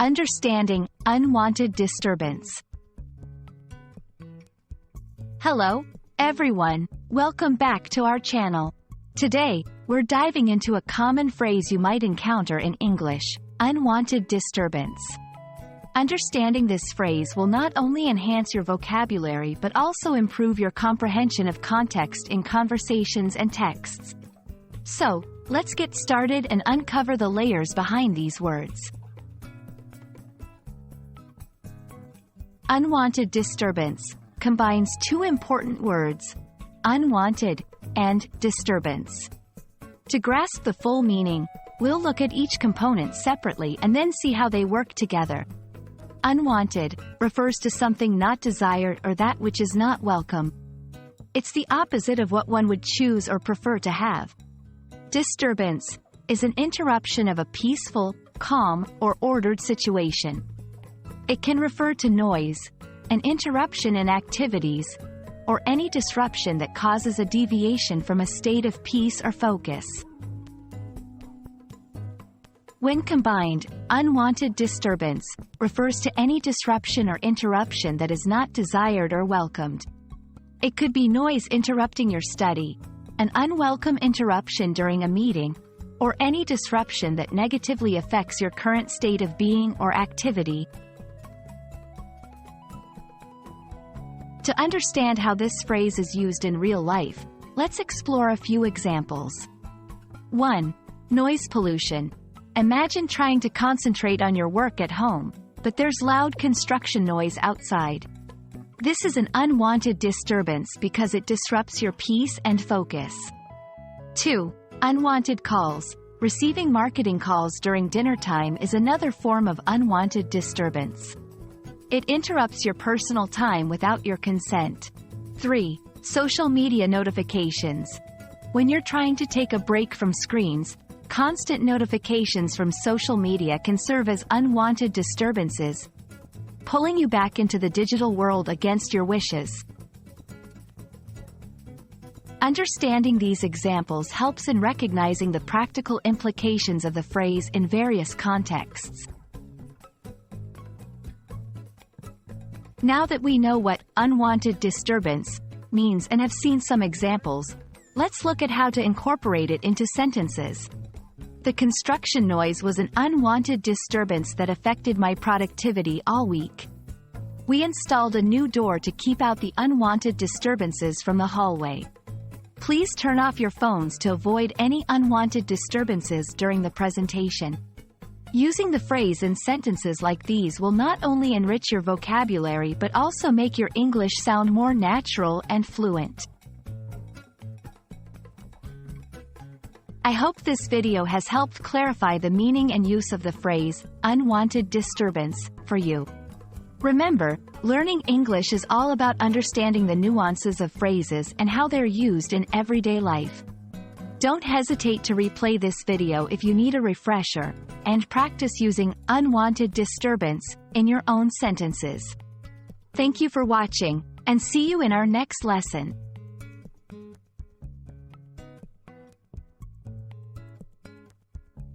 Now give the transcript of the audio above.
Understanding unwanted disturbance. Hello, everyone. Welcome back to our channel. Today, we're diving into a common phrase you might encounter in English: unwanted disturbance. Understanding this phrase will not only enhance your vocabulary but also improve your comprehension of context in conversations and texts. So, let's get started and uncover the layers behind these words. Unwanted disturbance combines two important words: unwanted and disturbance. To grasp the full meaning, we'll look at each component separately and then see how they work together. Unwanted refers to something not desired or that which is not welcome. It's the opposite of what one would choose or prefer to have. Disturbance is an interruption of a peaceful, calm, or ordered situation. It can refer to noise, an interruption in activities, or any disruption that causes a deviation from a state of peace or focus. When combined, unwanted disturbance refers to any disruption or interruption that is not desired or welcomed. It could be noise interrupting your study, an unwelcome interruption during a meeting, or any disruption that negatively affects your current state of being or activity. To understand how this phrase is used in real life, let's explore a few examples. 1. Noise pollution. Imagine trying to concentrate on your work at home, but there's loud construction noise outside. This is an unwanted disturbance because it disrupts your peace and focus. 2. Unwanted calls. Receiving marketing calls during dinner time is another form of unwanted disturbance. It interrupts your personal time without your consent. 3. Social media notifications. When you're trying to take a break from screens, constant notifications from social media can serve as unwanted disturbances, pulling you back into the digital world against your wishes. Understanding these examples helps in recognizing the practical implications of the phrase in various contexts. Now that we know what unwanted disturbance means and have seen some examples, let's look at how to incorporate it into sentences. The construction noise was an unwanted disturbance that affected my productivity all week. We installed a new door to keep out the unwanted disturbances from the hallway. Please turn off your phones to avoid any unwanted disturbances during the presentation. Using the phrase in sentences like these will not only enrich your vocabulary but also make your English sound more natural and fluent. I hope this video has helped clarify the meaning and use of the phrase, unwanted disturbance, for you. Remember, learning English is all about understanding the nuances of phrases and how they're used in everyday life. Don't hesitate to replay this video if you need a refresher, and practice using unwanted disturbance in your own sentences. Thank you for watching, and see you in our next lesson.